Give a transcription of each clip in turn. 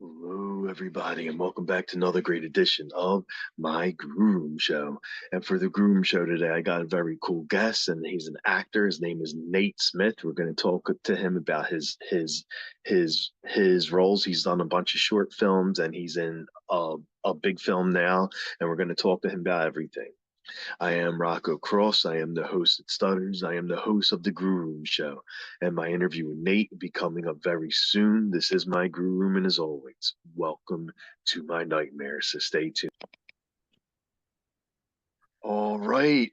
Hello, everybody, and welcome back to another great edition of my Grue Rume Show. And for the Grue Rume Show today, I got a very cool guest, and he's an actor. His name is Nate Smith. We're going to talk to him about his roles. He's done a bunch of short films, and he's in a big film now. And we're going to talk to him about everything. I am Rocco Cross. I am the host at Stutters. I am the host of the Grue Rume Show. And my interview with Nate will be coming up very soon. This is my Grue Rume, and as always, welcome to my nightmare. So stay tuned. All right.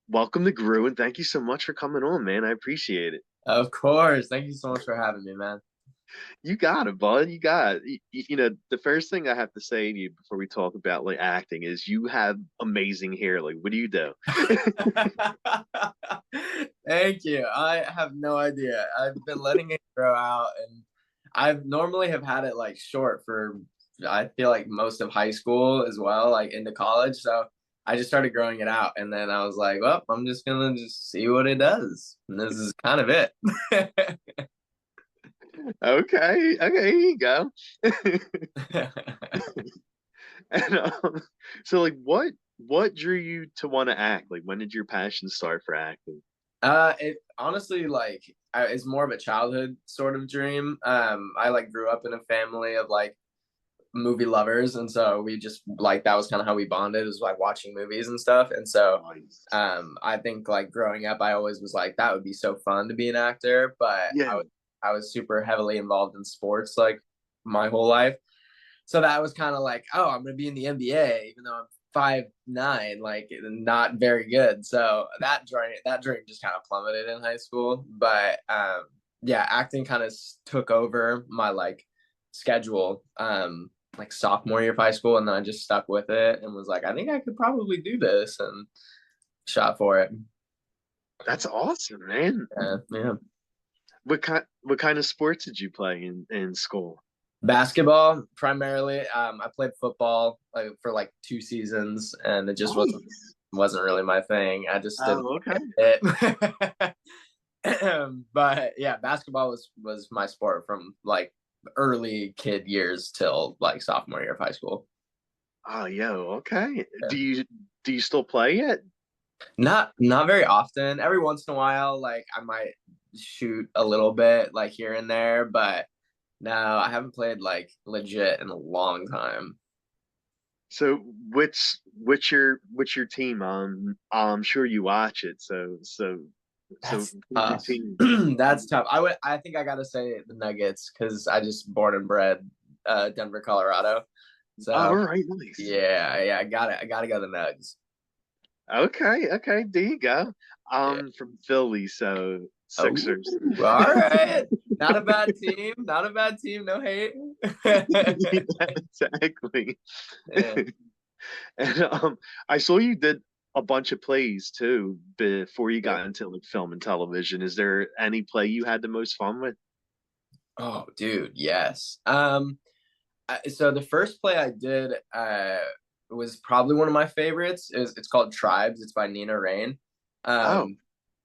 Welcome to Grue, and thank you so much for coming on, man. I appreciate it. Of course. Thank you so much for having me, man. You got it, bud. You got it. The first thing I have to say to you before we talk about like acting is you have amazing hair. Like, what do you do? Thank you. I have no idea. I've been letting it grow out, and I've normally have had it like short for I feel like most of high school as well, like into college. So I just started growing it out, and then I was like, well, I'm just gonna just see what it does. And this is kind of it. Okay, here you go. And so like what drew you to want to act? Like when did your passion start for acting? It honestly it's more of a childhood sort of dream. I like grew up in a family of like movie lovers, and so we just like that was kind of how we bonded, was like watching movies and stuff. And so Nice. I think like growing up, I always was like that would be so fun to be an actor, but Yeah. I was super heavily involved in sports like my whole life. So that was kind of like, oh, I'm gonna be in the NBA, even though I'm 5'9", like not very good. So that dream just kind of plummeted in high school. But yeah, acting kind of took over my like schedule like sophomore year of high school, and then I just stuck with it and was like, I think I could probably do this, and shot for it. That's awesome, man. Yeah. What kind of sports did you play in school? Basketball primarily. I played football like for like 2 seasons, and it just Nice. wasn't really my thing. I just didn't Oh, okay. get it. But yeah, basketball was my sport from like early kid years till like sophomore year of high school. Oh, yo, okay. Yeah. Do you still play yet? Not very often. Every once in a while, like I might shoot a little bit like here and there, but no, I haven't played like legit in a long time. So what's your team? I'm sure you watch it. So That's who's your tough. team? That's tough. I think I gotta say the Nuggets because I just born and bred Denver, Colorado. Oh, all So right, nice. yeah, I gotta go the Nugs. Okay, there you go. Yeah. I'm from Philly, so Oh, Sixers. all right. Not a bad team. Not a bad team. No hate. Yeah, exactly. Yeah. And I saw you did a bunch of plays too before you Yeah. got into like film and television. Is there any play you had the most fun with? Oh, dude, yes. So the first play I did was probably one of my favorites. It's called Tribes. It's by Nina Rain. Oh,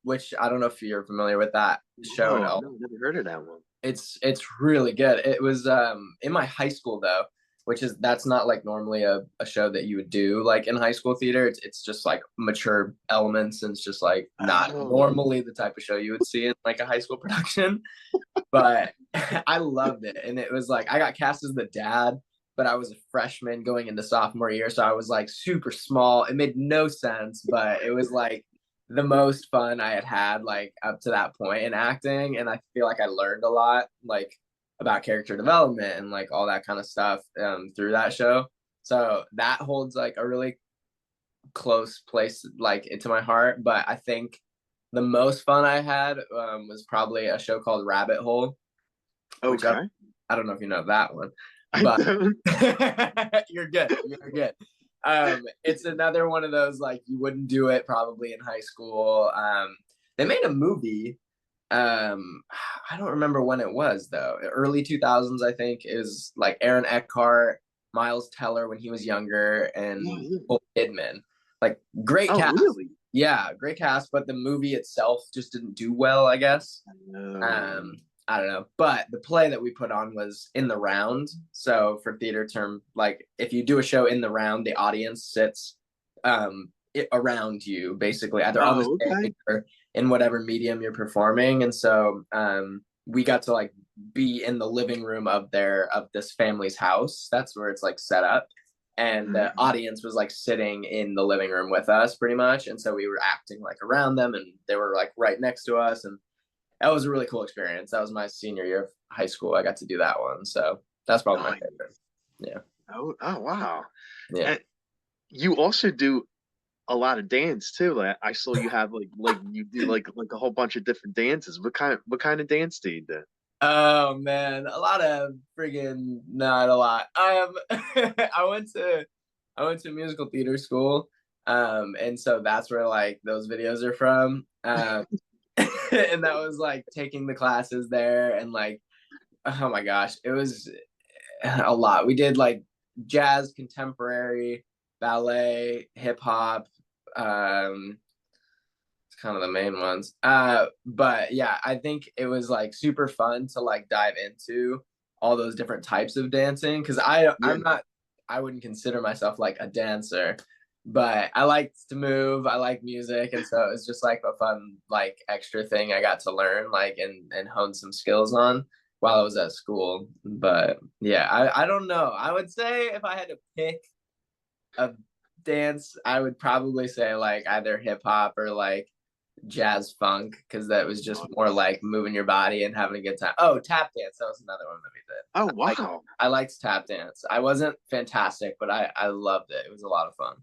Which I don't know if you're familiar with that show at no, all. no, never heard of that one. It's really good. It was in my high school though, which is that's not like normally a show that you would do like in high school theater. It's just like mature elements, and it's just like not Oh, normally the type of show you would see in like a high school production. But I loved it. And it was like I got cast as the dad, but I was a freshman going into sophomore year, so I was like super small. It made no sense, but it was like the most fun I had had like up to that point in acting, and I feel like I learned a lot like about character development and like all that kind of stuff through that show. So that holds like a really close place like into my heart. But I think the most fun I had was probably a show called Rabbit Hole, which okay. I don't know if you know that one, I but don't. you're good. You're good. It's another one of those like you wouldn't do it probably in high school. They made a movie. I don't remember when it was though. Early 2000s, I think, is like Aaron Eckhart, Miles Teller when he was younger, Oh, and really? Nicole Kidman. Like great Oh, cast. really? Yeah, great cast, but the movie itself just didn't do well, I guess. No. Um, I don't know. But the play that we put on was in the round. So for theater term, like if you do a show in the round, the audience sits around you, basically, either on the Oh, okay. stage or in whatever medium you're performing. And so we got to like be in the living room of this family's house. That's where it's like set up. And the Mhm. audience was like sitting in the living room with us pretty much. And so we were acting like around them, and they were like right next to us. And that was a really cool experience. That was my senior year of high school. I got to do that one. So that's probably my Nice. favorite. Yeah. Oh, wow. Yeah. And you also do a lot of dance too. Like I saw you have like you do like a whole bunch of different dances. What kind of dance do you do? Oh man, a lot of friggin' not a lot. I went to musical theater school. And so that's where like those videos are from. And that was like taking the classes there, and like, oh my gosh, it was a lot. We did like jazz, contemporary, ballet, hip hop. It's kind of the main ones. But yeah, I think it was like super fun to like dive into all those different types of dancing, because I'm Yeah. not, I wouldn't consider myself like a dancer, but I like to move. I like music, and so it's just like a fun like extra thing I got to learn like and hone some skills on while I was at school. But yeah, I don't know. I would say if I had to pick a dance, I would probably say like either hip hop or like jazz funk, because that was just more Nice. like moving your body and having a good time. Oh, tap dance. That was another one that we did. Oh, Like, wow. I liked tap dance. I wasn't fantastic, but I loved it. It was a lot of fun.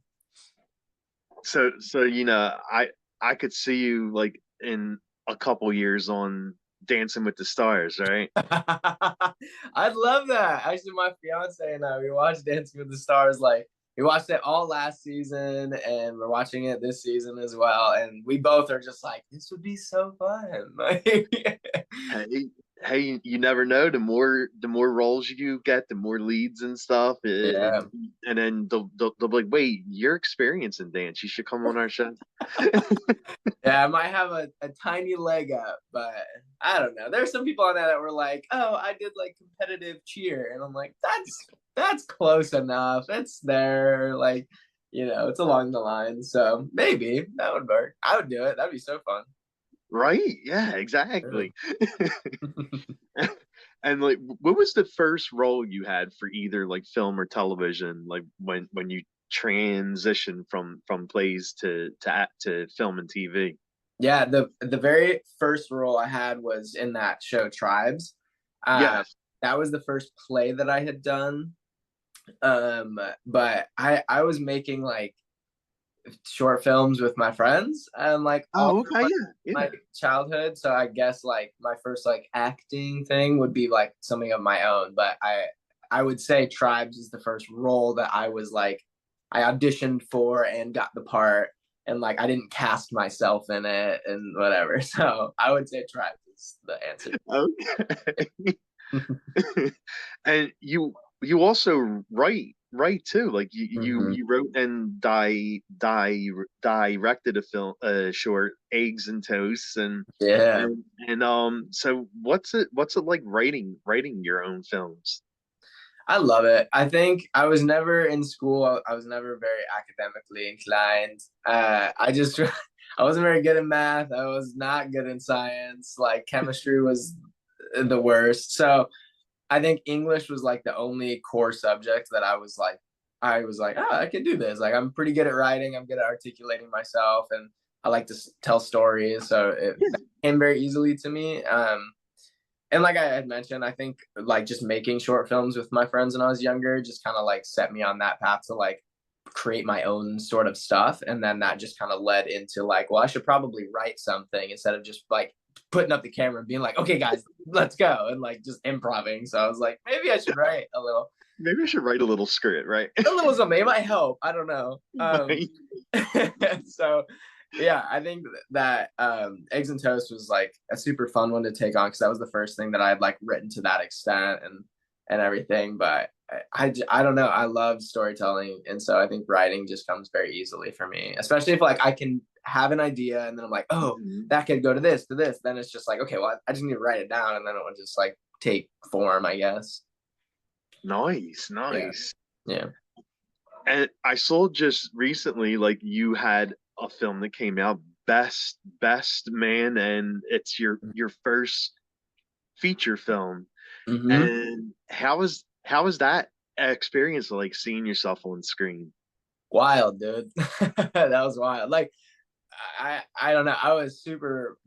So I could see you like in a couple years on Dancing with the Stars, right? I'd love that. Actually, my fiance and I, we watched Dancing with the Stars. Like, we watched it all last season, and we're watching it this season as well. And we both are just like, this would be so fun. Like, Hey, hey, you never know. The more roles you get, the more leads and stuff. yeah. And then they'll be like, wait, you're experienced in dance. You should come on our show. Yeah, I might have a tiny leg up, but I don't know. There's some people on that were like, "Oh, I did like competitive cheer," and I'm like, "That's close enough. It's there, like, it's along the line." So maybe that would work. I would do it. That'd be so fun. Right? Yeah, Yeah. exactly. And like, what was the first role you had for either like film or television? Like when you transitioned from plays to film and TV? Yeah, the very first role I had was in that show Tribes. Um, Yes. that was the first play that I had done. But I was making like short films with my friends and like all Oh, through okay. like Yeah. my Yeah. childhood. So I guess like my first like acting thing would be like something of my own. But I would say Tribes is the first role that I was like I auditioned for and got the part, and like I didn't cast myself in it and whatever. So I would say Tribes is the answer. Okay. And you also write too. Like Mhm. you wrote and directed a film, short, Eggs and Toast, Yeah. and so what's it like writing your own films? I love it. I think I was never in school. I was never very academically inclined. I just I wasn't very good in math. I was not good in science. Like chemistry was the worst. So I think English was like the only core subject that I was like, oh, I can do this. Like I'm pretty good at writing. I'm good at articulating myself, and I like to tell stories. So that came very easily to me. And like I had mentioned, I think like just making short films with my friends when I was younger just kind of like set me on that path to like create my own sort of stuff. And then that just kind of led into like, well, I should probably write something instead of just like putting up the camera and being like, okay, guys, let's go, and like just improvising. So I was like, maybe I should write Maybe I should write a little script, right? a little something. It might help. I don't know. Right. So yeah, I think that eggs and toast was like a super fun one to take on, because that was the first thing that I had like written to that extent and everything. But I don't know, I love storytelling, and so I think writing just comes very easily for me, especially if like have an idea, and then I'm like, oh, Mhm. that could go to this, to this. Then it's just like, okay, well, I just need to write it down, and then it would just like take form, I guess. Nice, Yeah, nice. yeah. And I saw just recently, like you had a film that came out, Best Man, and it's your first feature film. Mm-hmm. And how was that experience, like seeing yourself on screen? Wild, dude. That was wild. Like, I don't know. I was super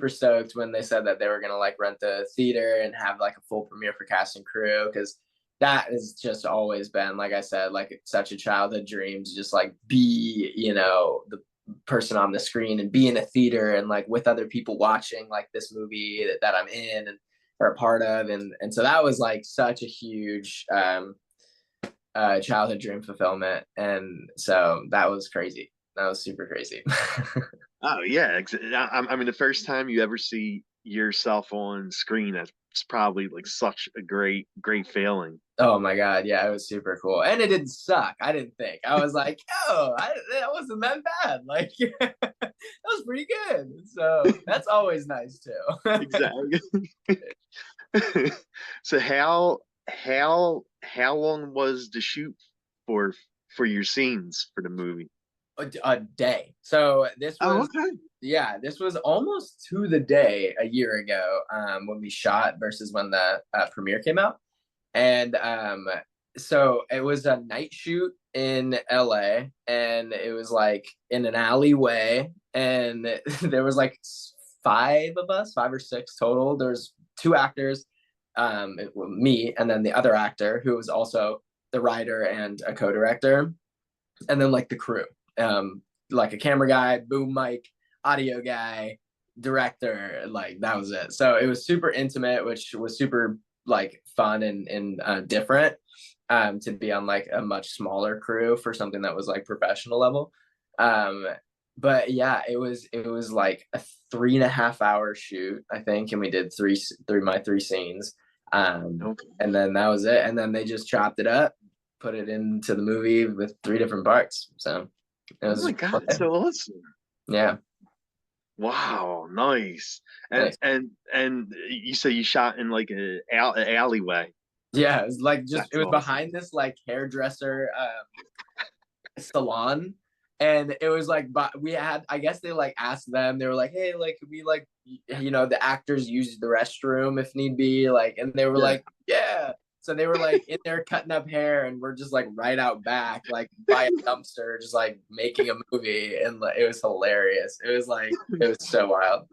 stoked when they said that they were gonna like rent the theater and have like a full premiere for cast and crew, because that has just always been, like I said, like such a childhood dream to just like be, the person on the screen and be in a theater and like with other people watching like this movie that I'm in and are a part of, and so that was like such a huge childhood dream fulfillment, and so that was crazy. That was super crazy. Oh yeah, I mean, the first time you ever see yourself on screen, that's probably like such a great feeling. Oh my god, yeah, it was super cool, and it didn't suck. I didn't think. I was like, "Oh, that wasn't that bad." Like, that was pretty good. So that's always nice too. Exactly. So how long was the shoot for for your scenes for the movie? A day. So this Oh, was, okay. yeah, this was almost to the day a year ago, when we shot versus when the premiere came out. And so it was a night shoot in LA, and it was like in an alleyway, and there was like five of us, five or six total. There's two actors, me, and then the other actor who was also the writer and a co-director, and then like the crew, um, like a camera guy, boom mic, audio guy, director, like that was it. So it was super intimate, which was super like fun and different, to be on like a much smaller crew for something that was like professional level. Um, but yeah, it was like a 3.5 hour shoot, I think, and we did three scenes. Okay. And then that was it. And then they just chopped it up, put it into the movie with three different parts. So it Oh my was God, it's fun. so awesome. Yeah, Wow, nice. And nice. and you say you shot in like a alleyway. Yeah, it was like just it That's was awesome. behind this like hairdresser salon, and it was like, but we had, I guess they like asked them, they were like, hey, like could we like the actors use the restroom if need be, like, and they were Yeah. like, yeah. So they were like in there cutting up hair, and we're just like right out back like by a dumpster just like making a movie, and like, it was hilarious. It was like, it was so wild.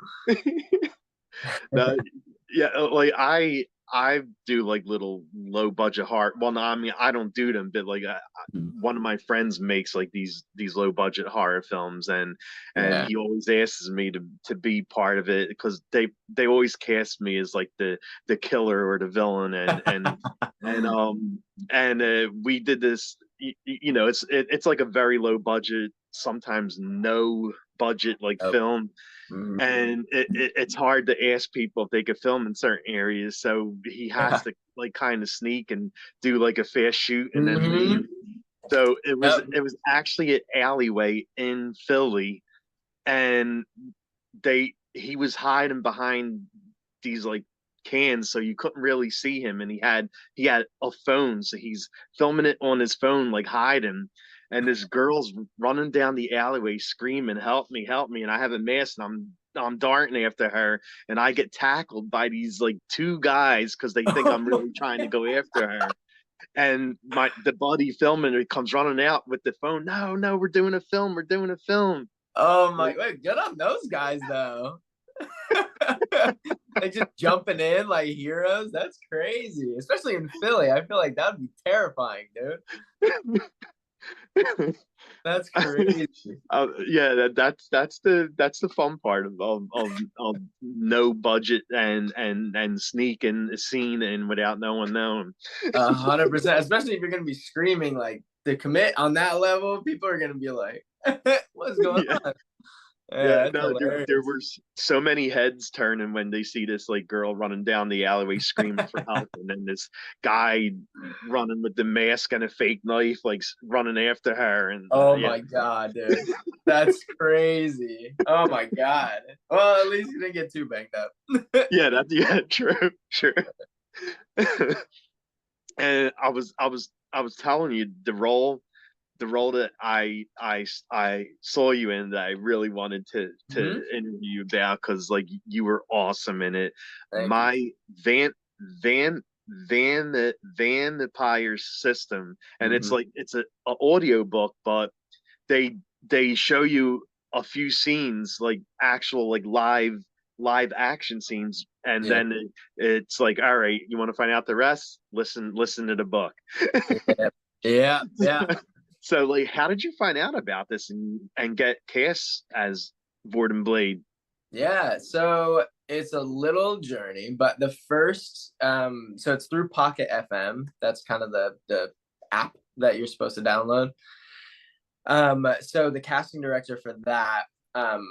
No, yeah, like I do like little low budget horror. Well, no, I mean I don't do them, but like one of my friends makes like these low budget horror films, and Yeah. he always asks me to be part of it because they always cast me as like the killer or the villain, and we did this. It's like a very low budget, sometimes no budget like Oh. film, Mhm. and it's hard to ask people if they could film in certain areas, so he has Yeah. to like kind of sneak and do like a fast shoot and then leave. Hmm. So it was Yep. it was actually an alleyway in Philly, and they he was hiding behind these like cans, so you couldn't really see him, and he had a phone, so he's filming it on his phone like hiding, and this girl's running down the alleyway screaming, help me, and I have a mask, and I'm darting after her, and I get tackled by these like two guys because they think Oh I'm my really trying to God. go after her. And the buddy filming it comes running out with the phone. No, no, we're doing a film. We're doing a film. Oh my, Like, wait, good on those guys though. Like just jumping in like heroes. That's crazy. Especially in Philly. I feel like that would be terrifying, dude. That's crazy. yeah, that's the fun part of no budget and sneaking a scene in without no one knowing. 100%. Especially if you're gonna be screaming like the commit on that level, people are gonna be like, what's going Yeah, on? Yeah, Yeah, that's no, there hilarious. were so many heads turning when they see this like girl running down the alleyway screaming for help, and then this guy running with the mask and a fake knife, like running after her, and Oh yeah, my God, dude. That's crazy. Oh my God. Well, at least you didn't get too banged up. yeah, that yeah, true, true. And I was telling you the role that I saw you in that I really wanted to Hmm. interview you about because like you were awesome in it. Thank you. My Van Van the Pyre's system, and it's Hmm. like it's a audio book, but they show you a few scenes like actual like live action scenes, and Yeah. then it's like, all right, you want to find out the rest, listen to the book. Yeah. Yeah. Yeah. So like how did you find out about this and get cast as Borden Blade? Yeah. So it's a little journey, but the first, so it's through Pocket FM. That's kind of the app that you're supposed to download. So the casting director for that, um,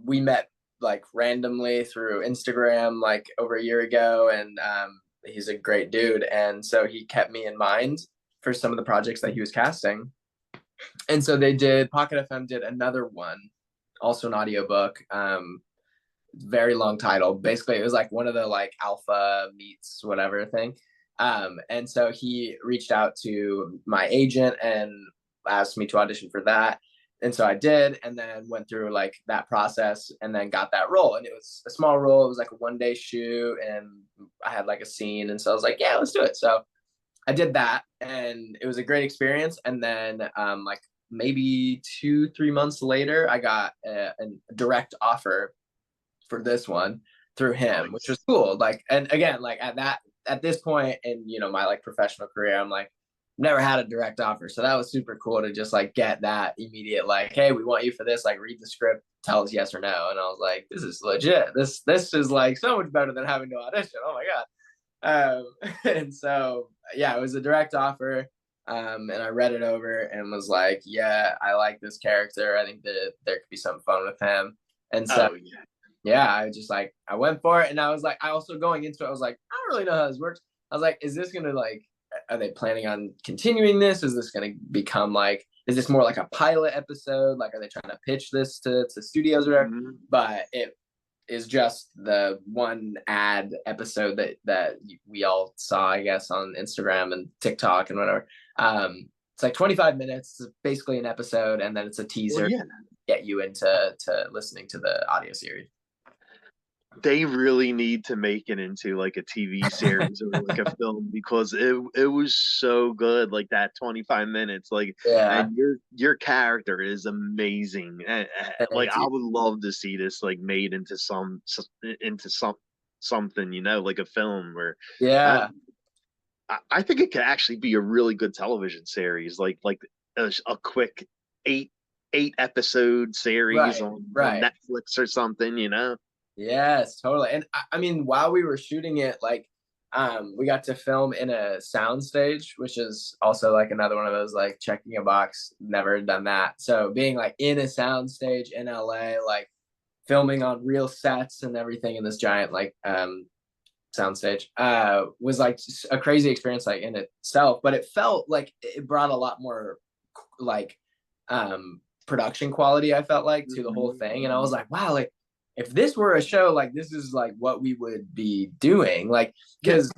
we met like randomly through Instagram like over a year ago, and he's a great dude, and so he kept me in mind for some of the projects that he was casting, and so they did. Pocket FM did another one, also an audiobook. Very long title. Basically, it was like one of the like alpha meets whatever thing. And so he reached out to my agent and asked me to audition for that. And so I did, and then went through like that process and then got that role. And it was a small role. It was like a 1 day shoot, and I had like a scene. And so I was like, yeah, let's do it. So I did that, and it was a great experience. And then like maybe 2, 3 months later, I got a direct offer for this one through him, which was Nice. cool. Like, and again, like at this point in my like professional career, I'm like never had a direct offer, so that was super cool to just like get that immediate like, hey, we want you for this. Like, read the script, tell us yes or no. And I was like, this is legit. This is like so much better than having to audition. Oh my god. And so yeah, it was a direct offer. And I read it over and was like, yeah, I like this character. I think that there could be some fun with him. And so Oh yeah. yeah, I just like I went for it, and I was like, I also going into it, I was like, I don't really know how this works. I was like, is this gonna like, are they planning on continuing this? Is this gonna become like, is this more like a pilot episode? Like, are they trying to pitch this to studios or whatever? Mhm. But it is just the one ad episode that we all saw, I guess, on Instagram and TikTok and whatever. It's like 25 minutes, it's basically an episode, and then it's a Well, teaser yeah, to get you into listening to the audio series. they really need to make it into like a TV series or like a film because it was so good, like that 25 minutes, like, Yeah. and your character is amazing. Like Thank I you. would love to see this like made into into something, like a film where uh, Yeah. I think it could actually be a really good television series, like a quick eight eight episode series Right. on Right. Netflix or something. Yes, totally. And I mean, while we were shooting it, like, we got to film in a sound stage, which is also like another one of those like checking a box, never done that. So being like in a sound stage in LA, like filming on real sets and everything in this giant like soundstage was like a crazy experience like in itself, but it felt like it brought a lot more like production quality, I felt like, to the whole Mhm. thing. And I was like, wow, like if this were a show, like this is like what we would be doing. Like, Yeah. because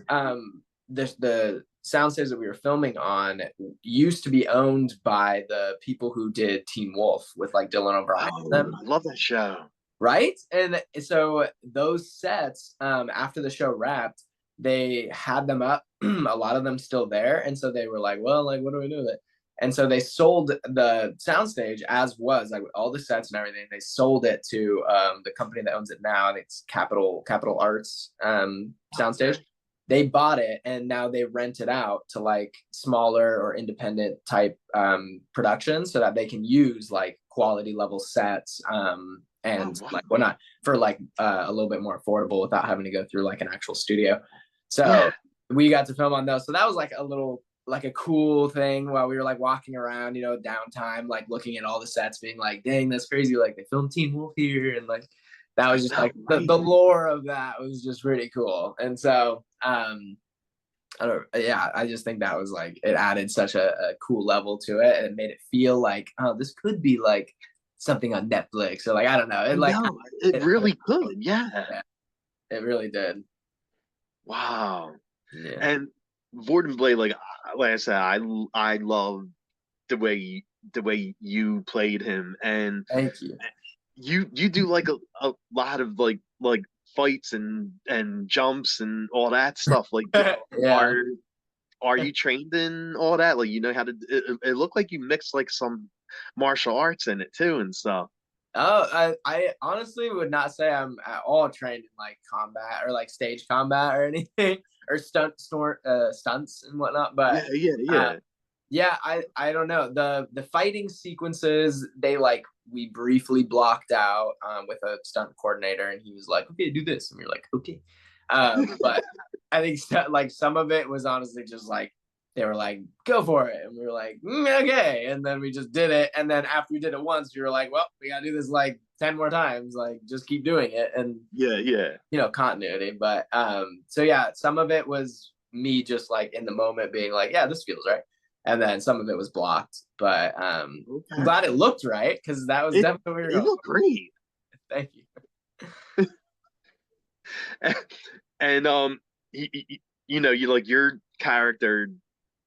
the soundstage that we were filming on used to be owned by the people who did Teen Wolf with like Dylan O'Brien and Oh, them, I love that show. right? And so those sets, after the show wrapped, they had them up, a lot of them still there, and so they were like, well, like what do we do with it? And so they sold the soundstage as was, like all the sets and everything. They sold it to the company that owns it now. I think it's Capital Arts Okay. soundstage. They bought it, and now they rent it out to like smaller or independent type productions so that they can use like quality level sets, Oh, and wow. like whatnot for like a little bit more affordable without having to go through like an actual studio. Yeah. So we got to film on those. So that was like a little like a cool thing while we were like walking around, you know, downtime, like looking at all the sets, being like, dang, that's crazy. Like they filmed Teen Wolf here. And like, that I was just know, like right? the lore of that was just really cool. And so, I don't, yeah, I just think that was like, it added such a cool level to it, and it made it feel like, oh, this could be like something on Netflix. So like, I don't know. I It like, know. It it, really could. Yeah. yeah, it really did. Wow. Yeah. And Vorden Blade, like I said, I love the way you played him, and Thank you. you do like a lot of like fights and jumps and all that stuff. Like, Yeah. are are you trained in all that? Like, you know how to? It looked like you mixed like some martial arts in it too and stuff. Oh, I honestly would not say I'm at all trained in like combat or like stage combat or anything or stunts and whatnot. But Yeah, yeah, uh, yeah. yeah, I don't know, the fighting sequences, they like we briefly blocked out with a stunt coordinator, and he was like, okay, do this, and we were like, okay. But I think like some of it was honestly just like they were like, go for it. And we were like, okay. And then we just did it. And then after we did it once, we were like, well, we got to do this like 10 more times. Like, just keep doing it. And, Yeah, yeah. you know, continuity. But so yeah, some of it was me just like in the moment being like, yeah, this feels right. And then some of it was blocked. But I'm Okay. glad it looked right, because that was It definitely where we were it going. looked great. Thank you. And you know, you like your character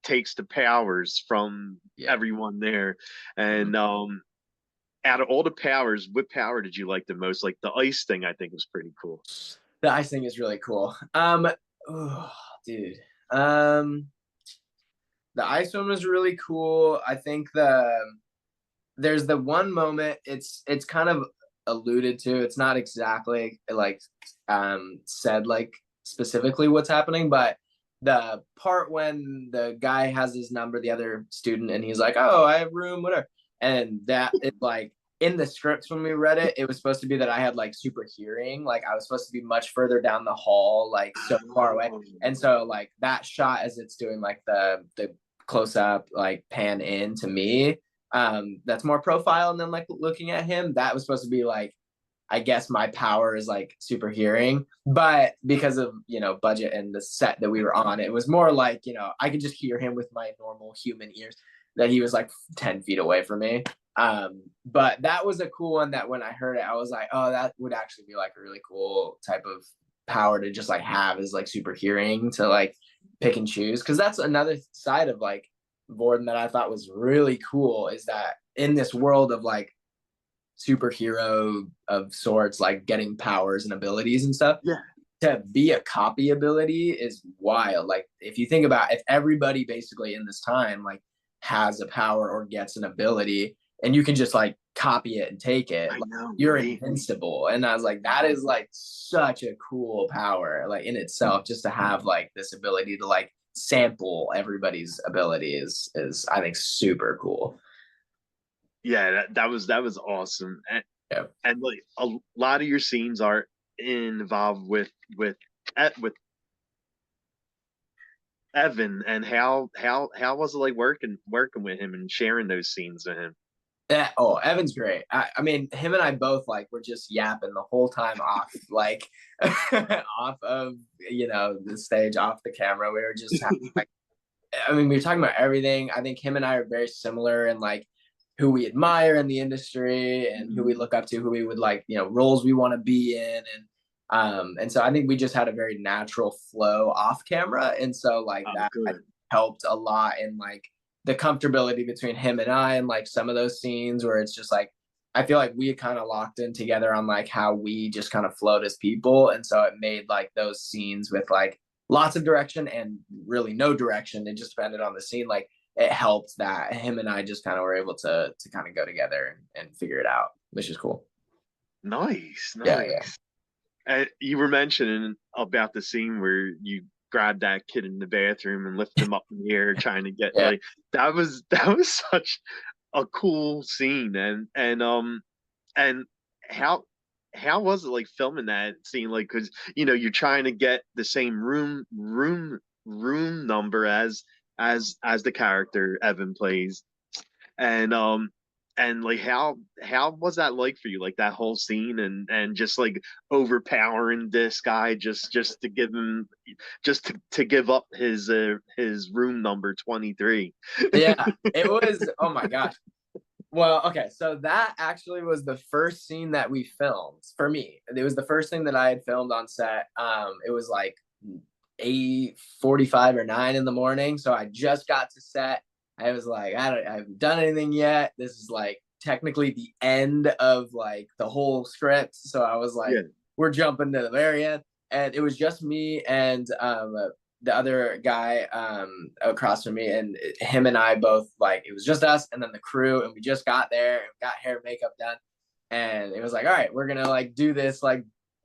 takes the powers from Yeah. everyone there. Mhm. And out of all the powers, what power did you like the most? Like the ice thing, I think was pretty cool. The ice thing is really cool. Oh, dude. Um, the ice one was really cool. I think there's the one moment, it's kind of alluded to. It's not exactly like said like specifically what's happening, but the part when the guy has his number, the other student, and he's like, oh, I have room, whatever. And that is like in the scripts when we read it, it was supposed to be that I had like super hearing, like I was supposed to be much further down the hall, like so far away. Oh, And so like that shot as it's doing like the close up like pan in to me, that's more profile, and then like looking at him, that was supposed to be like, I guess my power is like super hearing, but because of, you know, budget and the set that we were on, it was more like, you know, I could just hear him with my normal human ears, that he was like 10 feet away from me. But that was a cool one that when I heard it, I was like, oh, that would actually be like a really cool type of power to just like have, is like super hearing, to like pick and choose. Because that's another side of like Vorden that I thought was really cool, is that in this world of like superhero of sorts, like getting powers and abilities and stuff, yeah, to be a copy ability is wild. Like if you think about, if everybody basically in this time like has a power or gets an ability, and you can just like copy it and take it, I like, know, you're right? invincible. And I was like, that is like such a cool power, like in itself, just to have like this ability to like sample everybody's ability is I think super cool. Yeah, that was awesome. Yeah. And like a lot of your scenes are involved with Evan. And how was it like working with him and sharing those scenes with him? Yeah, oh, Evan's great. I mean, him and I both like were just yapping the whole time off, like off of, you know, the stage, off the camera. We were just having, like, I mean, we were talking about everything. I think him and I are very similar in like who we admire in the industry and who we look up to, who we would like, you know, roles we want to be in, and so I think we just had a very natural flow off camera, and so like Oh, that I good. helped a lot in like the comfortability between him and I, and like some of those scenes where it's just like I feel like we kind of locked in together on like how we just kind of flowed as people, and so it made like those scenes with like lots of direction and really no direction. It just depended on the scene. Like it helped that him and I just kind of were able to kind of go together and figure it out, which is cool. Nice, Yeah, yeah, nice. And you were mentioning about the scene where you grabbed that kid in the bathroom and lifted him up in the air, trying to get yeah. like that was such a cool scene. And how how was it like filming that scene? Like, because you know you're trying to get the same room number as as the character Evan plays, and like how was that like for you, like that whole scene, and just like overpowering this guy just to give him to give up his room number 23. Yeah, it was. Oh my gosh. Well, okay, so that actually was the first scene that we filmed for me. It was the first thing that I had filmed on set. It was like 8:45 or 9 in the morning. So I just got to set. I was like, I haven't done anything yet. This is like technically the end of like the whole script. So I was like, Yeah, we're jumping to the very end. And it was just me and the other guy across from me, and him and I both, like, it was just us and then the crew, and we just got there and got hair and makeup done, and it was like, all right, we're gonna like do this like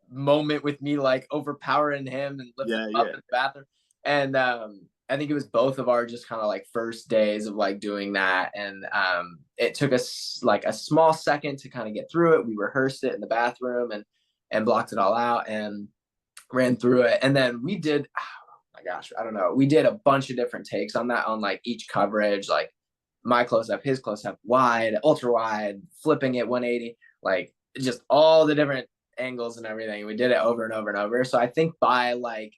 moment with me like overpowering him and lifting yeah, him up yeah. in the bathroom. And I think it was both of our just kind of like first days of like doing that. And it took us like a small second to kind of get through it. We rehearsed it in the bathroom and blocked it all out and ran through it. And then we did, oh my gosh, I don't know. We did a bunch of different takes on that, on like each coverage, like my close up, his close up, wide, ultra wide, flipping it 180, like just all the different angles and everything. We did it over and over and over. So I think by like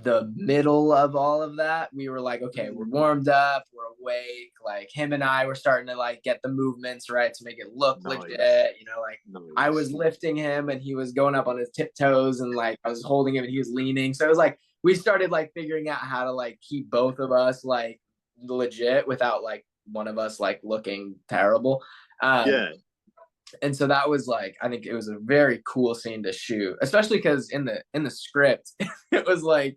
the middle of all of that, we were like, okay, we're warmed up, we're awake. Like him and I were starting to like get the movements right to make it look Nice, legit. Like I was nice. lifting him and he was going up on his tiptoes, and like I was holding him and he was leaning. So it was like we started like figuring out how to like keep both of us like legit without like one of us like looking terrible. Um, Yeah. and so that was like, I think it was a very cool scene to shoot, especially because in the script it was like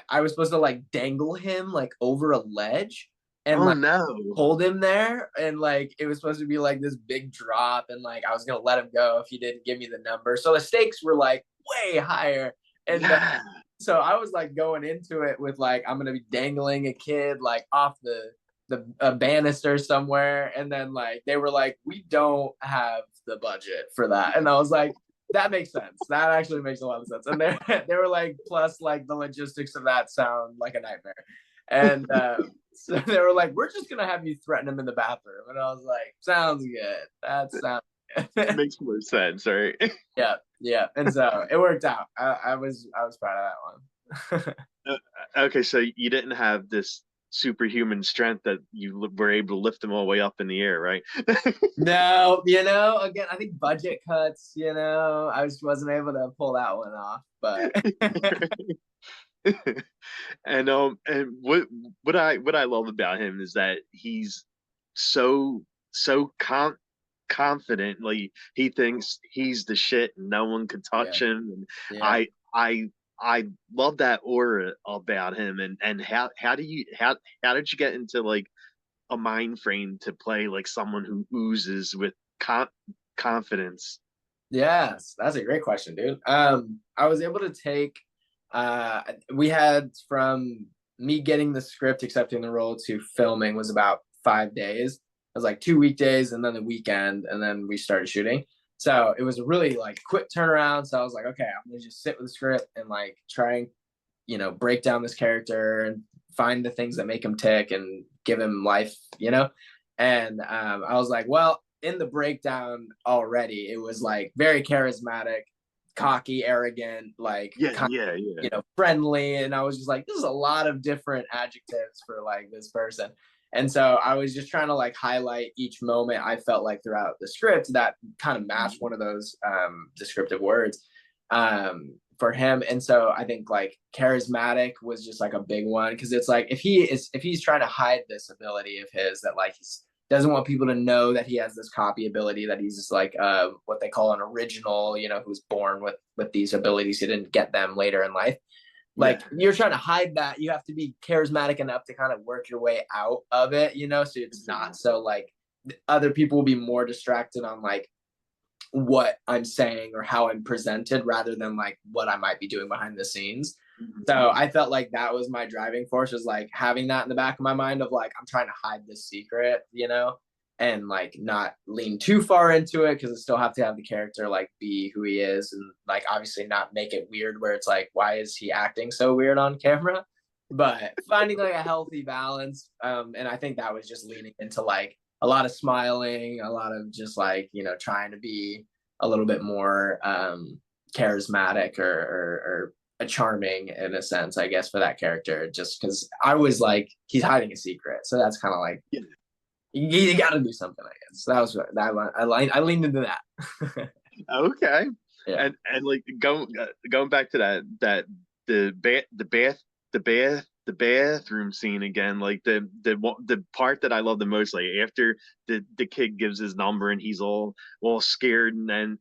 I was supposed to like dangle him like over a ledge and Oh like no. hold him there, and like it was supposed to be like this big drop, and like I was gonna let him go if he didn't give me the number, so the stakes were like way higher. And Yeah. so I was like going into it with like, I'm gonna be dangling a kid like off the a banister somewhere, and then like they were like, we don't have the budget for that, and I was like, that makes sense. That actually makes a lot of sense. And they were like, plus like the logistics of that sound like a nightmare. And so they were like, we're just gonna have you threaten him in the bathroom, and I was like, sounds good. That sounds good. Makes more sense, right? Yeah, yeah. And so it worked out. I was proud of that one. Okay, so you didn't have this superhuman strength that were able to lift them all the way up in the air, right? No, again, I think budget cuts, I just wasn't able to pull that one off. But And what I love about him is that he's so confident. Like he thinks he's the shit and no one can yeah, touch him. And yeah. I love that aura about him. And how did you get into like a mind frame to play like someone who oozes with confidence? Yes, that's a great question, dude. I was able to take uh we had from me getting the script, accepting the role, to filming was about 5 days. It was like 2 weekdays and then the weekend, and then we started shooting. So it was a really like quick turnaround. So I was like, okay, I'm gonna just sit with the script and like try and break down this character and find the things that make him tick and give him life. And I was like, well, in the breakdown already, it was like very charismatic, cocky, arrogant, like Yeah, kind yeah, yeah. of, friendly. And I was just like, this is a lot of different adjectives for like this person. And so I was just trying to like highlight each moment I felt like throughout the script that kind of matched one of those descriptive words for him. And so I think like charismatic was just like a big one, because it's like if he's trying to hide this ability of his, that like he's doesn't want people to know that he has this copy ability, that he's just like what they call an original, who's born with these abilities, he didn't get them later in life. Yeah. Like you're trying to hide that, you have to be charismatic enough to kind of work your way out of it, so it's not so like other people will be more distracted on like what I'm saying or how I'm presented rather than like what I might be doing behind the scenes. So I felt like that was my driving force, was like having that in the back of my mind of like, I'm trying to hide this secret, and like not lean too far into it, because I still have to have the character like be who he is, and like obviously not make it weird where it's like, why is he acting so weird on camera? but finding like a healthy balance. And I think that was just leaning into like a lot of smiling, a lot of just like, trying to be a little bit more charismatic or charming in a sense, I guess, for that character, just because I was like, he's hiding a secret. So that's kind of like, Yeah. you got to do something, I guess. So that was that. I leaned into that. Okay. Yeah. And like going back to that the bathroom scene again, like the part that I love the most, like after the kid gives his number and he's all scared and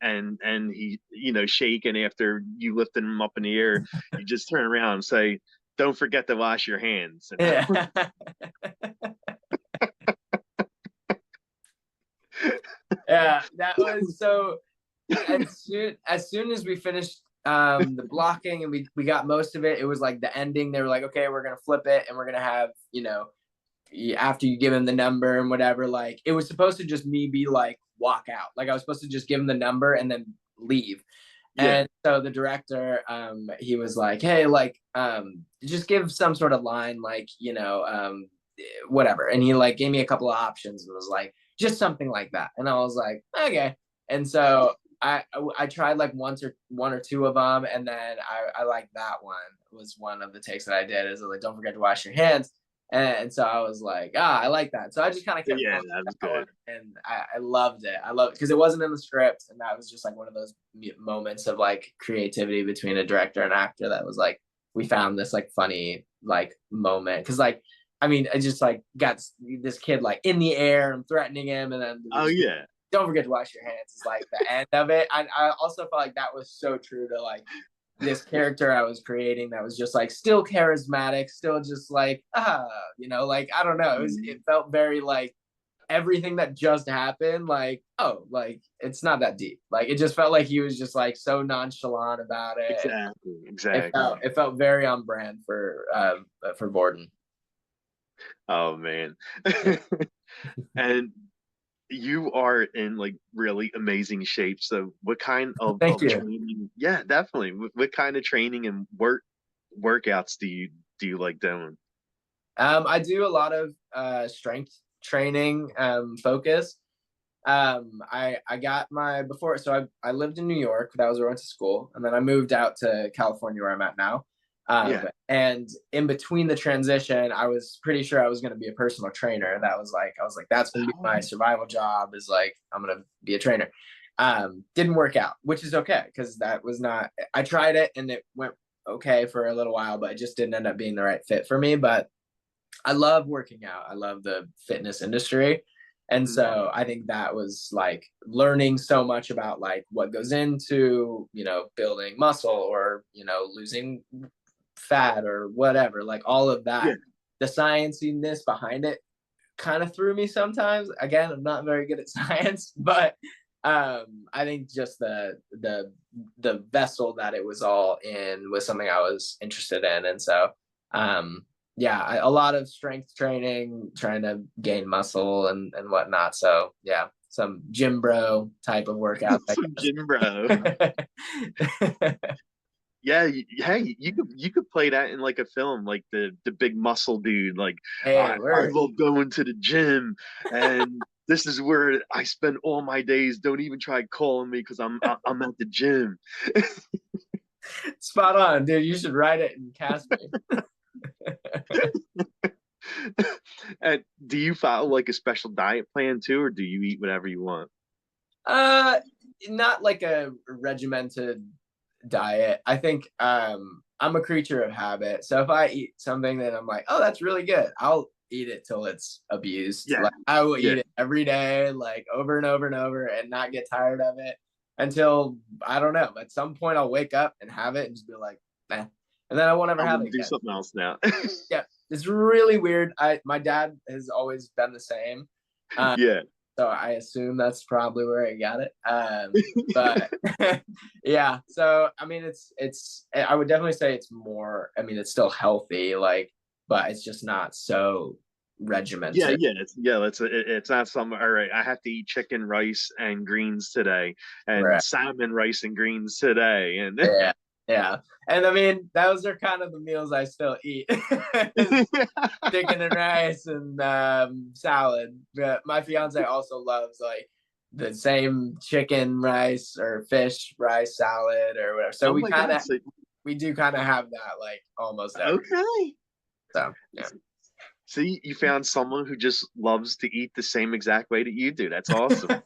he shaking after you lifting him up in the air, you just turn around and say, "Don't forget to wash your hands." And Yeah. Yeah, that was so. As soon as we finished the blocking and we got most of it, it was like the ending. They were like, okay, we're gonna flip it and we're gonna have, after you give him the number and whatever, like it was supposed to just me be like walk out. Like I was supposed to just give him the number and then leave. yeah, And so the director, he was like, hey, like, just give some sort of line, like, whatever. And he like gave me a couple of options and was like, just something like that. And I was like, okay. And so I tried like one or two of them, and then I like that one was one of the takes that I did, is like, don't forget to wash your hands. And so I was like, I like that. So I just kind of kept yeah, going that with was that one, good. and I loved it. I loved it because it wasn't in the script, and that was just like one of those moments of like creativity between a director and actor that was like, we found this like funny like moment, because like, I mean, I just like got this kid like in the air and threatening him, and then Oh yeah, don't forget to wash your hands is like the end of it. I also felt like that was so true to like this character I was creating, that was just like still charismatic, still just like like I don't know. It felt very like everything that just happened, like, oh, like it's not that deep. Like it just felt like he was just like so nonchalant about it. And exactly, it exactly. felt it felt very on brand for Borden. Oh man. Yeah. And you are in like really amazing shape. So what kind Thank of you. training? Yeah, definitely. What kind of training and workouts do you like doing? I do a lot of strength training focus. I got my before, so I lived in New York. That was where I went to school, and then I moved out to California, where I'm at now. Yeah. And in between the transition, I was pretty sure I was going to be a personal trainer. That was like, I was like, that's going to be Oh, my survival job, is like, I'm going to be a trainer. Didn't work out, which is okay, because that was not, I tried it and it went okay for a little while, but it just didn't end up being the right fit for me. But I love working out. I love the fitness industry. And mhm. so I think that was like learning so much about like what goes into, building muscle, or, losing fat or whatever, like all of Yeah. that. The scienciness behind it kind of threw me sometimes. Again, I'm not very good at science, but I think just the vessel that it was all in was something I was interested in. And so yeah, a lot of strength training, trying to gain muscle and whatnot. So yeah, some gym bro type of workout, I Some gym bro. guess. Yeah, hey, you could play that in like a film, like the big muscle dude. Like Hey, I word. love going to the gym, and this is where I spend all my days. Don't even try calling me because I'm at the gym. Spot on, dude. You should write it and cast me. And do you follow like a special diet plan too, or do you eat whatever you want? Uh, Not like a regimented diet. I think I'm a creature of habit. So if I eat something that I'm like, oh, that's really good, I'll eat it till it's abused. Yeah, Like I will yeah. eat it every day, like over and over and over, and not get tired of it until, I don't know. At some point, I'll wake up and have it and just be like, eh. And then I won't ever I'm have gonna it do again. something else now. Yeah, it's really weird. My dad has always been the same. Yeah, So I assume that's probably where I got it. But yeah, so I mean, I would definitely say it's more. I mean, it's still healthy, like, but it's just not so yeah, regimented. yeah. It's not some. All right, I have to eat chicken, rice, and greens today, and Right. salmon, rice, and greens today, and Yeah. Yeah. And I mean, those are kind of the meals I still eat. Chicken and rice and salad. But my fiance also loves like the same chicken, rice, or fish, rice, salad, or whatever. So Oh my God. So, we do kind of have that like almost every. okay. So yeah. So you found someone who just loves to eat the same exact way that you do. That's awesome.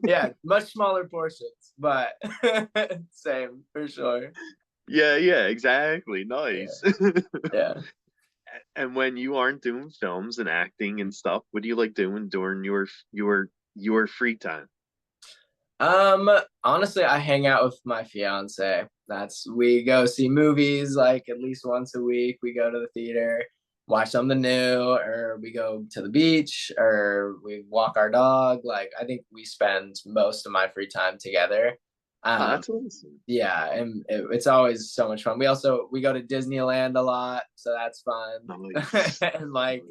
Yeah, much smaller portions, but same for sure. Yeah, yeah, exactly. Yeah, Nice. yeah. And when you aren't doing films and acting and stuff, what do you like doing during your free time? Honestly, I hang out with my fiance. We go see movies like at least once a week. We go to the theater, watch something new, or we go to the beach, or we walk our dog. Like I think we spend most of my free time together. Oh, Um, that's awesome. yeah, and it's always so much fun. We go to Disneyland a lot, so that's fun. Nice. And like,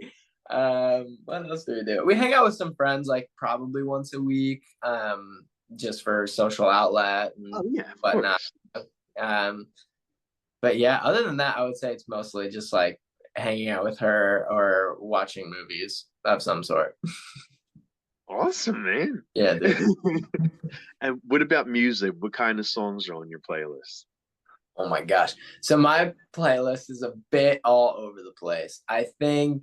what else do we do? We hang out with some friends like probably once a week. Just for social outlet and Oh yeah, of whatnot. course. Um, but yeah, other than that, I would say it's mostly just like hanging out with her or watching movies of some sort. Awesome, man. Yeah, dude. And what about music? What kind of songs are on your playlist? Oh my gosh. So my playlist is a bit all over the place. I think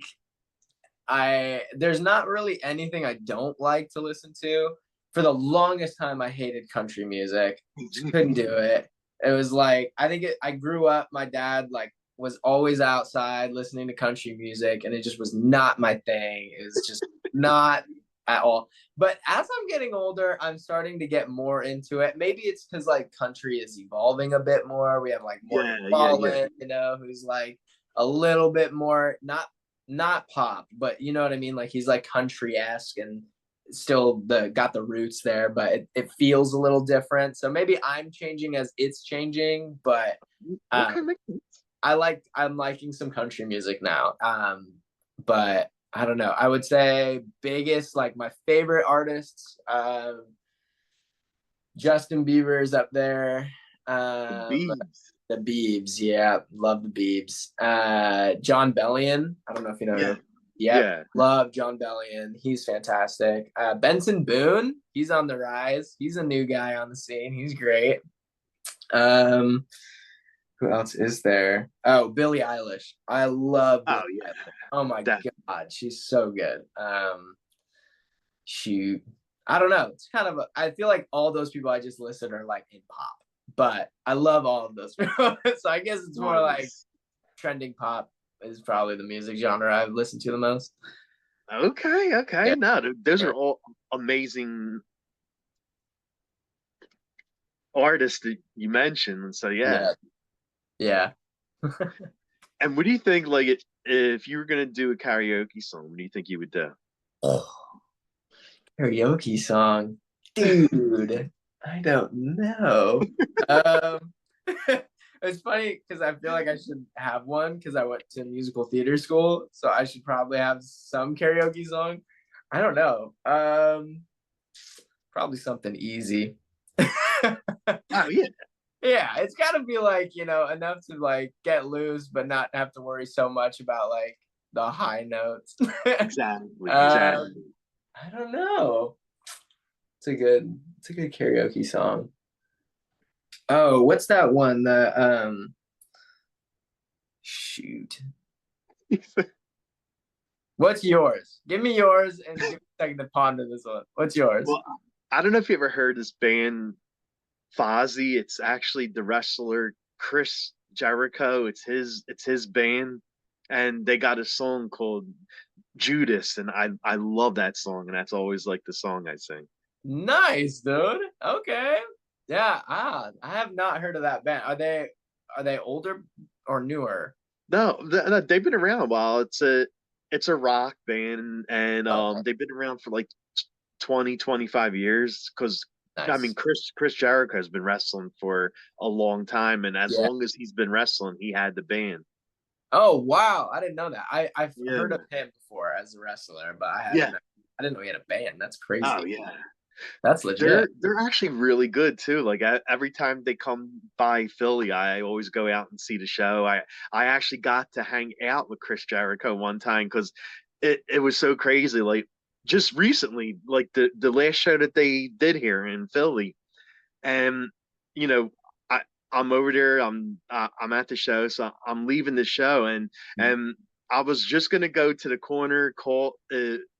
there's not really anything I don't like to listen to. For the longest time, I hated country music. Just couldn't do it. It was like I grew up. My dad like was always outside listening to country music, and it just was not my thing. It was just not at all. But as I'm getting older, I'm starting to get more into it. Maybe it's because like country is evolving a bit more. We have like Morgan Yeah, yeah, yeah. Wallen, who's like a little bit more not pop, but you know what I mean? Like he's like country-esque and still got the roots there, but it feels a little different. So maybe I'm changing as it's changing, but um Okay, makes sense. I'm liking some country music now. But I don't know. I would say biggest like my favorite artists, Justin Bieber's up there. The Um Beebs. the Biebs, yeah, love the Biebs. John Bellion, I don't know if you know Yeah, him. Yep, yeah. love John Bellion. He's fantastic. Benson Boone, he's on the rise. He's a new guy on the scene. He's great. Um, who else is there? Oh, Billie Eilish. I love Oh Billie yeah, Eilish. Oh my that God, she's so good. Shoot, I don't know. It's kind of I feel like all those people I just listed are like in pop, but I love all of those people. So I guess it's more like nice. trending pop is probably the music genre I've listened to the most. Okay, okay. Yeah, No, those yeah, are all amazing artists that you mentioned. So yeah. yeah, yeah. And what do you think? Like, if you were gonna do a karaoke song, what do you think you would do? Karaoke song, dude. I don't know. Um, it's funny because I feel like I should have one because I went to musical theater school, so I should probably have some karaoke song. I don't know. Probably something easy. Oh yeah, Yeah, it's got to be like enough to like get loose, but not have to worry so much about like the high notes. exactly, exactly. um, I don't know. It's a good karaoke song. Oh, what's that one? The shoot. What's yours? Give me yours and give me a second to ponder this one. What's yours? Well, I don't know if you ever heard this band Fozzy. It's actually the wrestler Chris Jericho. It's his band, and they got a song called Judas, and I love that song, and that's always like the song I sing. Nice, dude. Okay. Yeah, I have not heard of that band. Are they older or newer? No, no, they've been around a while. It's a rock band, and Okay, they've been around for like 20, 25 years. Because I mean, nice. Chris Jericho has been wrestling for a long time, and as Yeah. long as he's been wrestling, he had the band. Oh wow, I didn't know that. I've heard of Yeah, him before as a wrestler, but yeah. I didn't know he had a band. That's Oh crazy. yeah. That's legit. They're actually really good too. Like every time they come by Philly, I always go out and see the show. I actually got to hang out with Chris Jericho one time because it was so crazy. Like just recently, like the last show that they did here in Philly, and you know, I I'm over there. I'm at the show, so I'm leaving the show, and I was just gonna go to the corner, call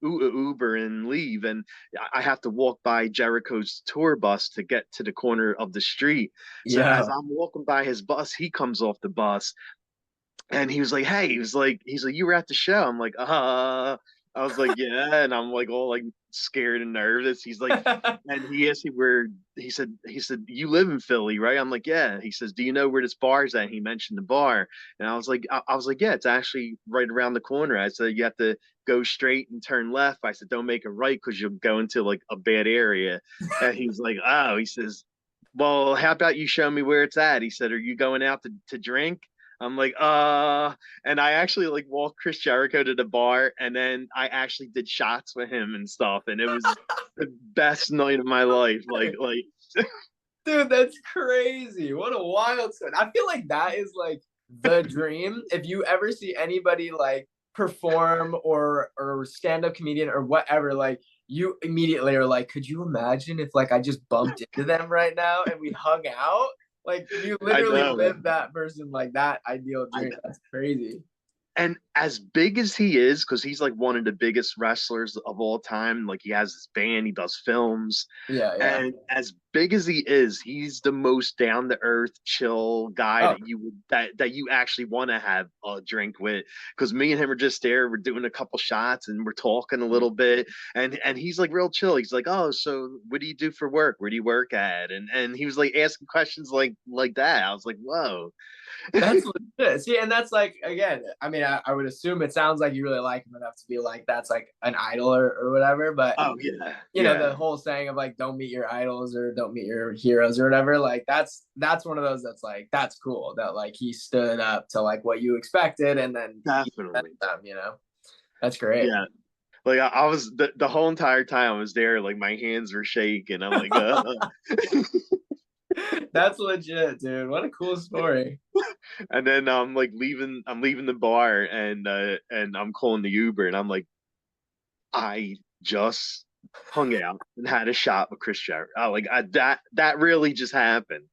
Uber, and leave, and I have to walk by Jericho's tour bus to get to the corner of the street. So as Yeah. I'm walking by his bus, he comes off the bus, and he was like, "Hey," he's like, "You were at the show." I'm like, I was like, "Yeah," and I'm like all like scared and nervous. He's like, and he asked me where. He said, "You live in Philly, right?" I'm like, "Yeah." He says, "Do you know where this bar is at?" He mentioned the bar, and I was like, "Yeah, it's actually right around the corner." I said, "You have to go straight and turn left." I said, "Don't make a right because you'll go into like a bad area." And he's like, "Oh," he says, "Well, how about you show me where it's at?" He said, "Are you going out to drink?" I'm like, and I actually like walked Chris Jericho to the bar, and then I actually did shots with him and stuff, and it was the best night of my life. Dude, that's crazy. What a wild story. I feel like that is like the dream. If you ever see anybody like perform or stand-up comedian or whatever, like you immediately are like, could you imagine if like I just bumped into them right now and we hung out? Like you I literally know. live that person like that ideal I dream. That's crazy. And as big as he is, because he's like one of the biggest wrestlers of all time, like he has his band, he does films, Yeah, yeah. and as big as he is, he's the most down to earth, chill guy Oh, that you actually want to have a drink with. Because me and him are just there, we're doing a couple shots and we're talking a little bit, and he's like real chill. He's like, "Oh, so what do you do for work? Where do you work at?" And he was like asking questions like that. I was like, "Whoa." that's legit. See, and that's like again, I mean, I would assume it sounds like you really like him enough to be like that's like an idol or whatever, but Oh yeah, you know the yeah. whole saying of like don't meet your idols or don't meet your heroes or whatever, like that's one of those that's like that's cool that like he stood up to like what you expected and then you met Definitely. them, you know. That's great. Yeah. Like I was the whole entire time I was there, like my hands were shaking. I'm like, That's legit, dude. What a cool story. and then I'm leaving the bar and I'm calling the Uber and I'm like, I just hung out and had a shot with Chris Jericho. That really just happened.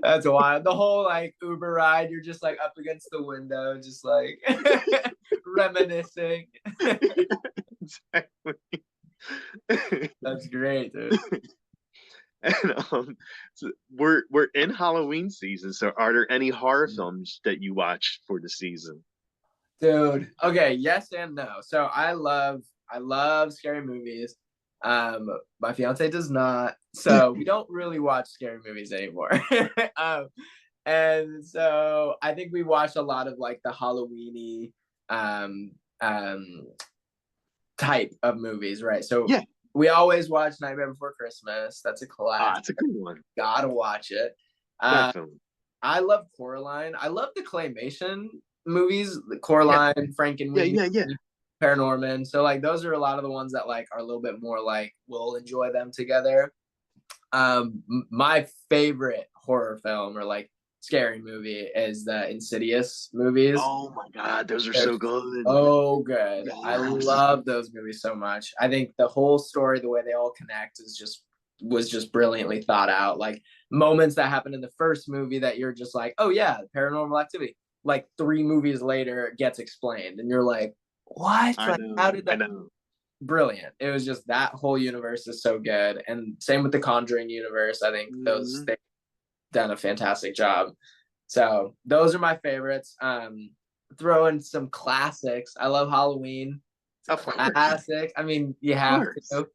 That's wild. The whole like Uber ride, you're just like up against the window, just like reminiscing. Exactly. That's great, dude. And so we're in Halloween season. So are there any horror films that you watch for the season? Dude. Okay, yes and no. So I love scary movies. Um, my fiance does not. So we don't really watch scary movies anymore. um, and so I think we watch a lot of like the Halloweeny um um type of movies, right? So Yeah, we always watch Nightmare Before Christmas. That's a classic. it's a good one. Gotta watch it. Uh, Definitely. I love Coraline. I love the claymation movies, the Yeah, Coraline, yeah, Frankenweenie, yeah, yeah. Paranorman. So like those are a lot of the ones that like are a little bit more like we'll enjoy them together. My favorite horror film or like scary movie is the Insidious movies. Oh my God, those are They're so good. so good. I Yes. love those movies so much. I think the whole story, the way they all connect, is just was just brilliantly thought out. Like moments that happened in the first movie that you're just like, oh yeah, paranormal activity. Like 3 movies later, it gets explained, and you're like, what? I Like, how know, did I that? know. Brilliant. It was just that whole universe is so good, and same with the Conjuring universe. I think those Mhm. they've done a fantastic job. So those are my favorites. Throw in some classics. I love Halloween. It's a Of course, of classic. I mean, you have course. to.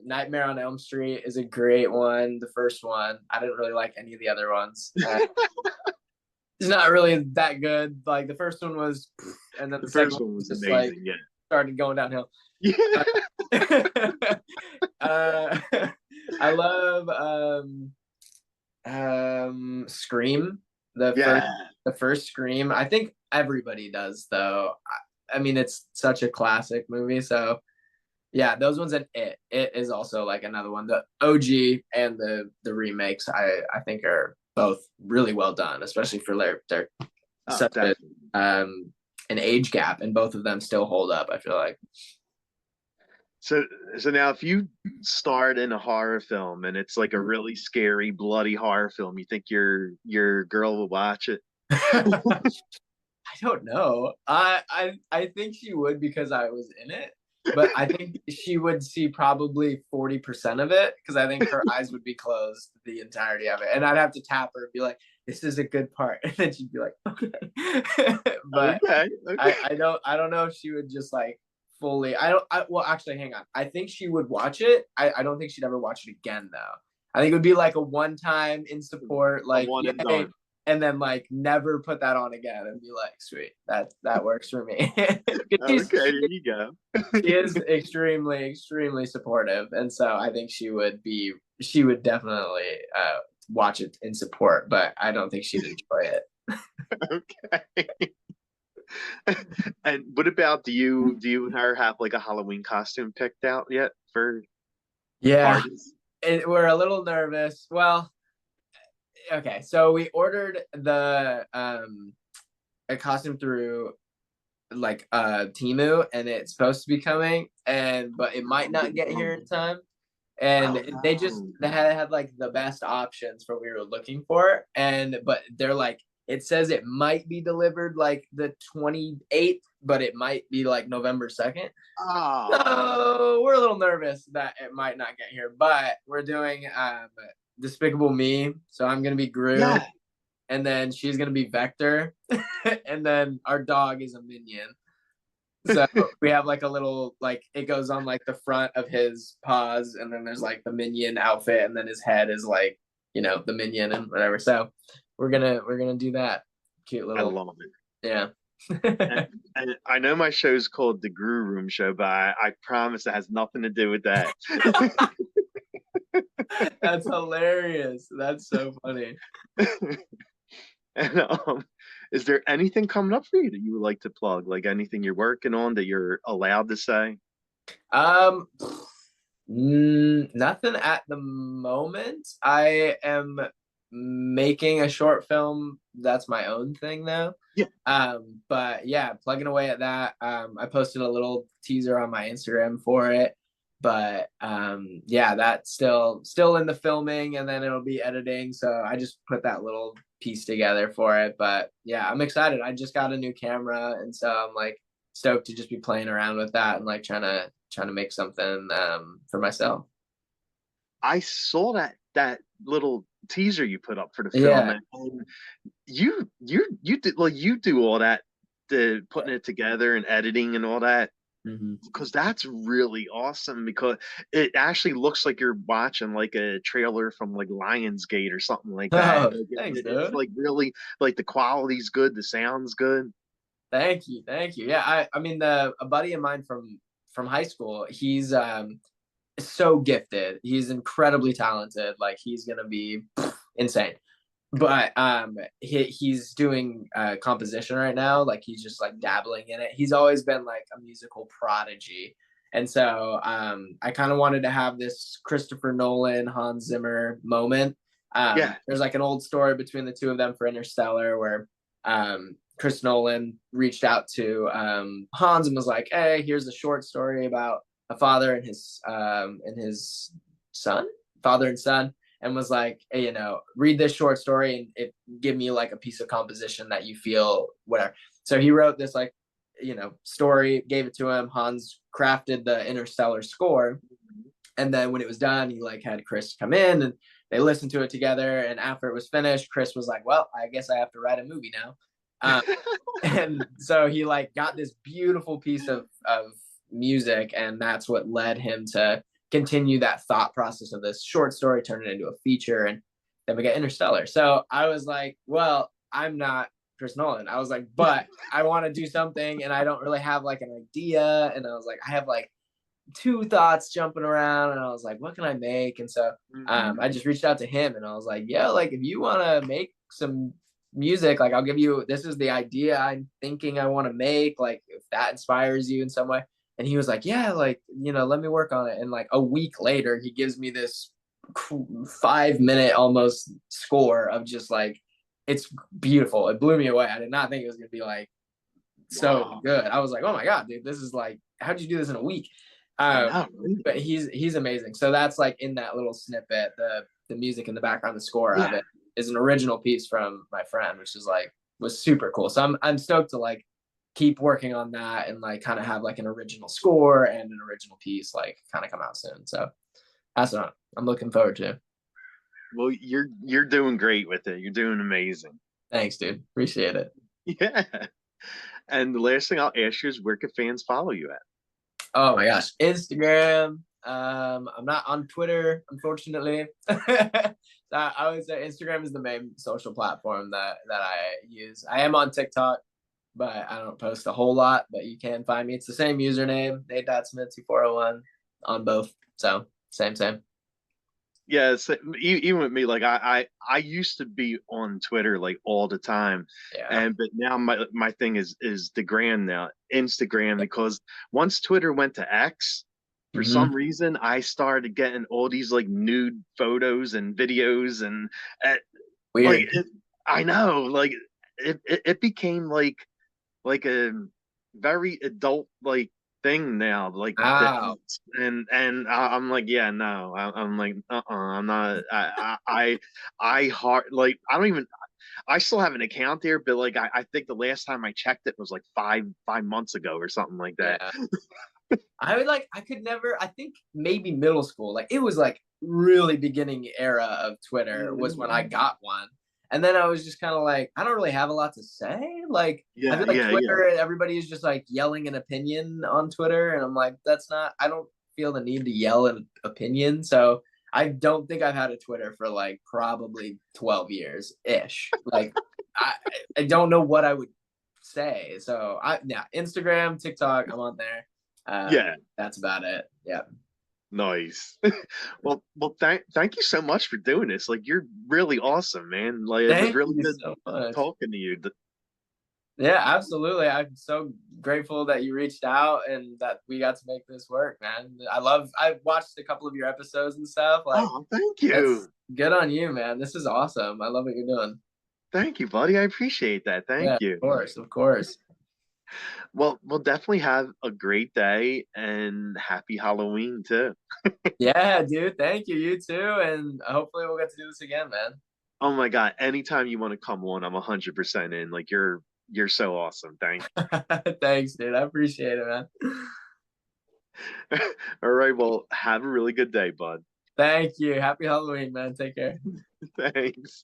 Nightmare on Elm Street is a great one. The first one. I didn't really like any of the other ones. It's not really that good. Like the first one was, and then The the second first one one was was just like amazing. Yeah. started going downhill. Yeah. Uh, uh, I love Scream. The first Yeah. the first Scream. I think everybody does though. I mean, it's such a classic movie. So Yeah, those ones and it is also like another one. The OG and the remakes I think are both really well done, especially for their Oh, such a definitely. an age gap, and both of them still hold up, I feel like. So, so now if you start in a horror film and it's like a really scary, bloody horror film, you think your girl will watch it? I don't know. I think she would because I was in it, but I think she would see probably 40% of it because I think her eyes would be closed the entirety of it, and I'd have to tap her and be like, "This is a good part," and then she'd be like, "Okay." But Okay, okay. I don't know if she would just like fully. I don't. Well, actually, hang on. I think she would watch it. I don't think she'd ever watch it again though. I think it would be like a one time in support, A like one and yay, done. and then like never put that on again and be like, sweet, that works for me. 'Cause Okay, there you go. she is extremely supportive, and so I think she would definitely watch it in support, but I don't think she'd enjoy it. Okay. And what about do you and her have like a Halloween costume picked out yet for Yeah, parties? we're a little nervous. Well, okay, so we ordered the a costume through like Timu, and it's supposed to be coming, and but it might not get here in time. Oh And no. they had like the best options for what we were looking for, and but they're like it says it might be delivered like the 28th, but it might be like November 2nd. Oh. So we're a little nervous that it might not get here, but we're doing Despicable Me. So I'm gonna be Gru, Yeah. and then she's gonna be Vector, and then our dog is a minion. So we have like a little like it goes on like the front of his paws, and then there's like the minion outfit, and then his head is like the minion and whatever. So we're gonna do that cute I little love it. yeah. And, and I know my show's called the Grue Rume Show, but I promise it has nothing to do with that. That's hilarious. That's so funny. And is there anything coming up for you that you would like to plug? Like anything you're working on that you're allowed to say? Um, Nothing at the moment. I am making a short film. That's my own thing though. Yeah. But yeah, plugging away at that. I posted a little teaser on my Instagram for it. But yeah, that's still in the filming, and then it'll be editing. So I just put that little piece together for it. But yeah, I'm excited. I just got a new camera, and so I'm like stoked to just be playing around with that and like trying to make something for myself. I saw that little teaser you put up for the film, Yeah. and you did like you do all that, the putting it together and editing and all that. Mm-hmm. Because that's really awesome because it actually looks like you're watching like a trailer from like Lionsgate or something like that. Oh, Like thanks, it's dude. like really like the quality's good, the sound's good. Thank you. Yeah, I mean the a buddy of mine from high school, he's so gifted. He's incredibly talented. Like he's gonna be insane. But he's doing composition right now. Like he's just like dabbling in it. He's always been like a musical prodigy. And so I kind of wanted to have this Christopher Nolan, Hans Zimmer moment. Yeah. There's like an old story between the two of them for Interstellar where Chris Nolan reached out to Hans and was like, "Hey, here's a short story about a father and his son, father and son." And was like, hey, read this short story and it give me like a piece of composition that you feel whatever. So he wrote this like, story, gave it to him. Hans crafted the Interstellar score. And then when it was done, he like had Chris come in and they listened to it together. And after it was finished, Chris was like, well, I guess I have to write a movie now. Um, and so he like got this beautiful piece of music, and that's what led him to continue that thought process of this short story, turn it into a feature, and then we get Interstellar. So I was like, well, I'm not Chris Nolan. I was like, but I want to do something, and I don't really have like an idea. And I was like, I have like two thoughts jumping around, and I was like, what can I make? And so Mhm. I just reached out to him, and I was like, yeah, like if you want to make some music, like this is the idea I'm thinking I want to make, like if that inspires you in some way. And he was like, yeah, like, let me work on it. And like a week later, he gives me this 5 minute almost score of just like, it's beautiful. It blew me away. I did not think it was going to be like so Wow. good. I was like, oh my God, dude, this is like, how'd you do this in a week? I Um, know, right? but he's amazing. So that's like in that little snippet, the music in the background, the score of Yeah. it is an original piece from my friend, which is like was super cool. So I'm stoked to like keep working on that and like kind of have like an original score and an original piece like kind of come out soon. So that's what I'm looking forward to. Well, you're doing great with it. You're doing amazing. Thanks, dude. Appreciate it. Yeah. And the last thing I'll ask you is where can fans follow you at? Oh my gosh, Instagram. I'm not on Twitter, unfortunately. So I would say Instagram is the main social platform that I use. I am on TikTok, but I don't post a whole lot. But you can find me. It's the same username, Nate.Smith2401 on both. So same. Yeah, even with me, like I used to be on Twitter like all the time, Yeah. and but now my thing is the gram now, Instagram, because once Twitter went to X, for Mm-hmm. some reason I started getting all these like nude photos and videos and uh, like Weird. I know, like it became like a very adult like thing now, like that, Wow. and I'm like, yeah, no, I'm like, I'm not, I hard like I don't even, I still have an account there, but like I think the last time I checked it was like five months ago or something like that. Yeah. I could never, I think maybe middle school, like it was like really beginning era of Twitter was when I got one. And then I was just kind of like, I don't really have a lot to say. Like, I Yeah, feel like yeah, yeah. Twitter, everybody is just like yelling an opinion on Twitter. And I'm like, I don't feel the need to yell an opinion. So I don't think I've had a Twitter for like probably 12 years ish. Like, I, I don't know what I would say. So yeah, Instagram, TikTok, I'm on there. Yeah, That's about it. Yeah. nice. Well, thank you so much for doing this. Like, you're really awesome, man. Like, it was Thank really you good so much. talking to you. Yeah, absolutely. I'm so grateful that you reached out and that we got to make this work, man. I've watched a couple of your episodes and stuff. Like, Oh, thank that's you. good on you, man. This is awesome. I love what you're doing. Thank you, buddy. I appreciate that. Yeah, Thank of you. course. Of course. Well, we'll definitely have a great day and happy Halloween too. Yeah, dude. Thank you. You too. And hopefully we'll get to do this again, man. Oh my God, anytime you want to come on, I'm 100% in. Like you're so awesome. Thank Thanks, dude. I appreciate it, man. you. All right, well, have a really good day, bud. Thank you. Happy Halloween, man. Take care. Thanks.